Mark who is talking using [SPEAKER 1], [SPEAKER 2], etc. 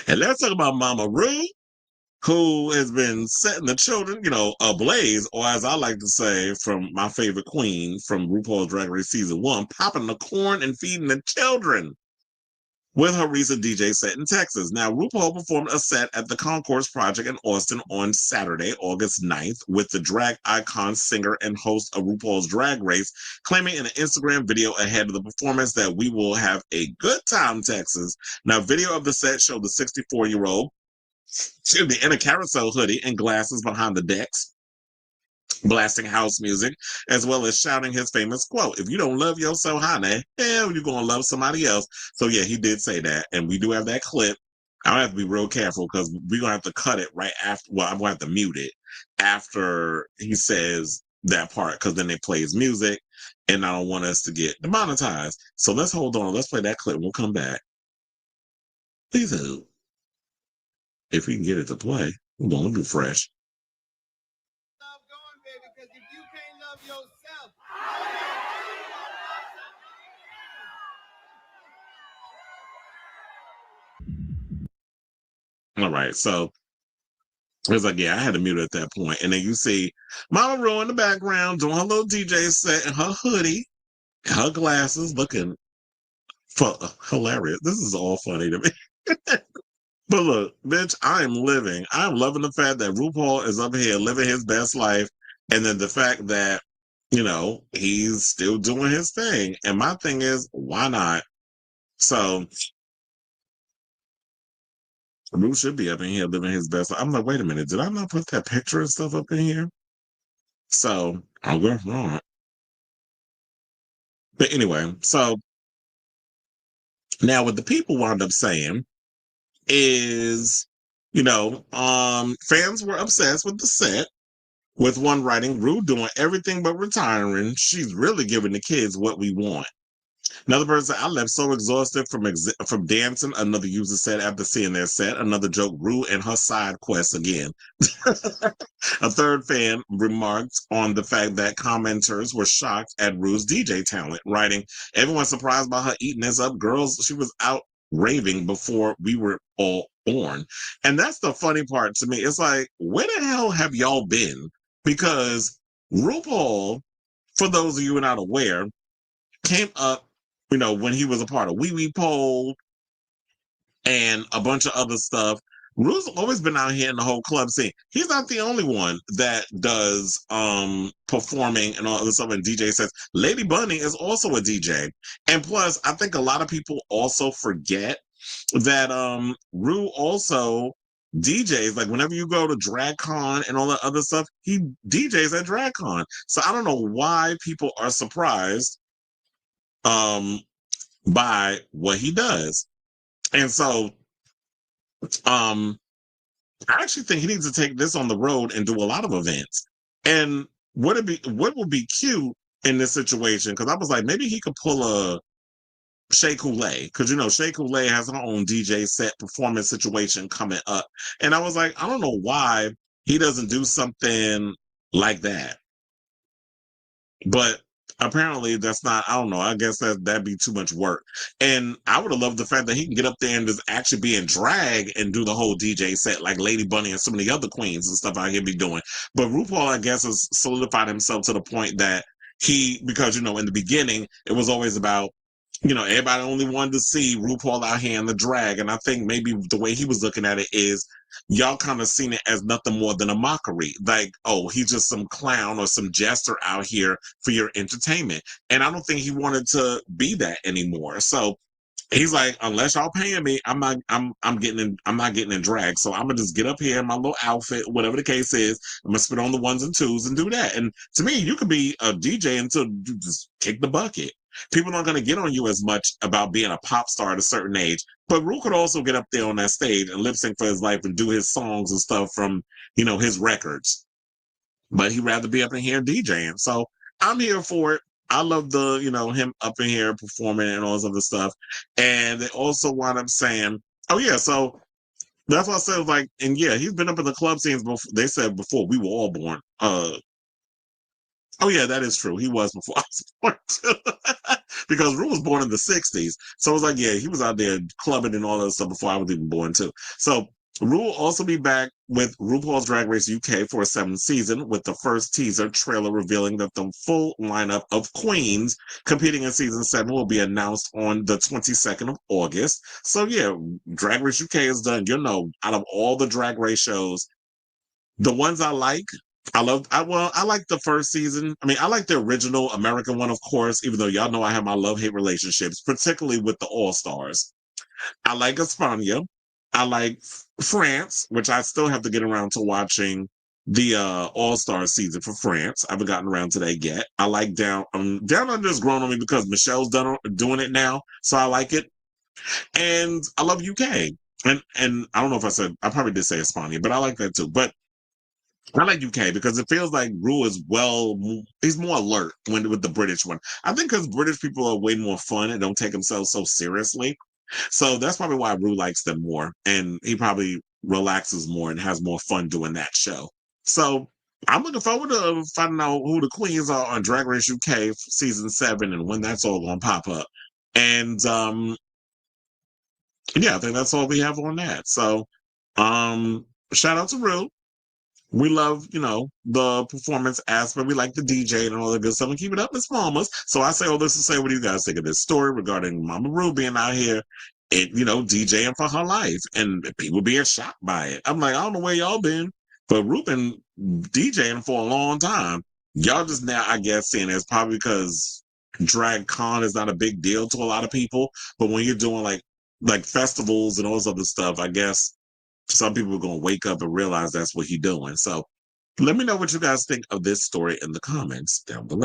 [SPEAKER 1] And let's talk about Mama Ru, who has been setting the children, ablaze, or as I like to say, from my favorite queen from RuPaul's Drag Race Season 1, popping the corn and feeding the children with her recent DJ set in Texas. Now, RuPaul performed a set at the Concourse Project in Austin on Saturday, August 9th, with the drag icon, singer, and host of RuPaul's Drag Race, claiming in an Instagram video ahead of the performance that we will have a good time, Texas. Now, video of the set showed the 64-year-old, in a carousel hoodie and glasses behind the decks, blasting house music, as well as shouting his famous quote, "If you don't love yourself, honey, hell, you're going to love somebody else." So, yeah, he did say that. And we do have that clip. I'm going to have to be real careful because we're going to have to cut it right after. Well, I'm going to have to mute it after he says that part because then it plays music and I don't want us to get demonetized. So let's hold on. Let's play that clip. We'll come back. Please hold. If we can get it to play, we're going to be fresh.
[SPEAKER 2] Going, baby, because if you can't love yourself,
[SPEAKER 1] all right, so it's like, yeah, I had to mute at that point. And then you see Mama Ru in the background doing her little DJ set in her hoodie, her glasses, looking hilarious. This is all funny to me. But look, bitch, I'm loving the fact that RuPaul is up here living his best life. And then the fact that, he's still doing his thing. And my thing is, why not? So Ru should be up in here living his best life. I'm like, wait a minute, did I not put that picture and stuff up in here? So I'll go wrong. But anyway, so now what the people wound up saying is, fans were obsessed with the set, with one writing, "Ru doing everything but retiring. She's really giving the kids what we want." Another person said, "I left so exhausted from dancing." Another user said after seeing their set. Another joke, "Ru and her side quest again." A third fan remarked on the fact that commenters were shocked at Ru's DJ talent, writing, "Everyone's surprised by her eating this up. Girls, she was out raving before we were all born." And that's the funny part to me. It's like, where the hell have y'all been? Because RuPaul, for those of you who are not aware, came up, when he was a part of Wee Wee Pole and a bunch of other stuff. Ru's always been out here in the whole club scene. He's not the only one that does performing and all other stuff and DJ sets. Lady Bunny is also a DJ. And plus, I think a lot of people also forget that Ru also DJs. Like whenever you go to DragCon and all that other stuff, he DJs at DragCon. So I don't know why people are surprised by what he does. And so I actually think he needs to take this on the road and do a lot of events. And what would be cute in this situation? Because I was like, maybe he could pull a Shea Coulee, because Shea Coulee has her own DJ set performance situation coming up. And I was like, I don't know why he doesn't do something like that. But apparently that's not, I don't know, I guess that'd be too much work. And I would have loved the fact that he can get up there and just actually be in drag and do the whole DJ set like Lady Bunny and some of the other queens and stuff out here be doing. But RuPaul, I guess, has solidified himself to the point that because in the beginning, it was always about, everybody only wanted to see RuPaul out here in the drag. And I think maybe the way he was looking at it is y'all kind of seen it as nothing more than a mockery. Like, oh, he's just some clown or some jester out here for your entertainment. And I don't think he wanted to be that anymore. So he's like, unless y'all paying me, I'm not getting in drag. So I'm gonna just get up here in my little outfit, whatever the case is. I'm gonna spit on the ones and twos and do that. And to me, you could be a DJ until you just kick the bucket. People aren't going to get on you as much about being a pop star at a certain age. But Ru could also get up there on that stage and lip sync for his life and do his songs and stuff from, his records. But he'd rather be up in here DJing. So I'm here for it. I love the, him up in here performing and all this other stuff. And they also wound up saying, oh, yeah, so that's what I said, like, and yeah, he's been up in the club scenes before. They said before we were all born. Oh yeah, that is true. He was before I was born too. Because Ru was born in the 60s. So it was like, yeah, he was out there clubbing and all that stuff before I was even born too. So Ru will also be back with RuPaul's Drag Race UK for a seventh season, with the first teaser trailer revealing that the full lineup of queens competing in season 7 will be announced on the 22nd of August. So yeah, Drag Race UK is done. You know, out of all the Drag Race shows, the ones I like, I like the first season. I mean, I like the original American one, of course, even though y'all know I have my love-hate relationships, particularly with the All-Stars. I like Espana. I like France, which I still have to get around to watching the All-Star season for France. I haven't gotten around to that yet. I like Down Under is growing on me because Michelle's doing it now, so I like it. And I love UK. And I don't know if I probably did say Espana, but I like that too. But I like UK because it feels like Rue is he's more alert with the British one. I think because British people are way more fun and don't take themselves so seriously. So that's probably why Rue likes them more. And he probably relaxes more and has more fun doing that show. So I'm looking forward to finding out who the queens are on Drag Race UK season 7 and when that's all going to pop up. And yeah, I think that's all we have on that. So shout out to Rue. We love, the performance aspect. We like the DJ and all the good stuff and keep it up, Miss Mamas. So I say all this to say, what do you guys think of this story regarding Mama Ru being out here and, DJing for her life and people being shocked by it? I'm like, I don't know where y'all been, but Ru been DJing for a long time. Y'all just now, I guess, seeing it's probably because drag con is not a big deal to a lot of people. But when you're doing like festivals and all this other stuff, I guess some people are going to wake up and realize that's what he's doing. So let me know what you guys think of this story in the comments down below.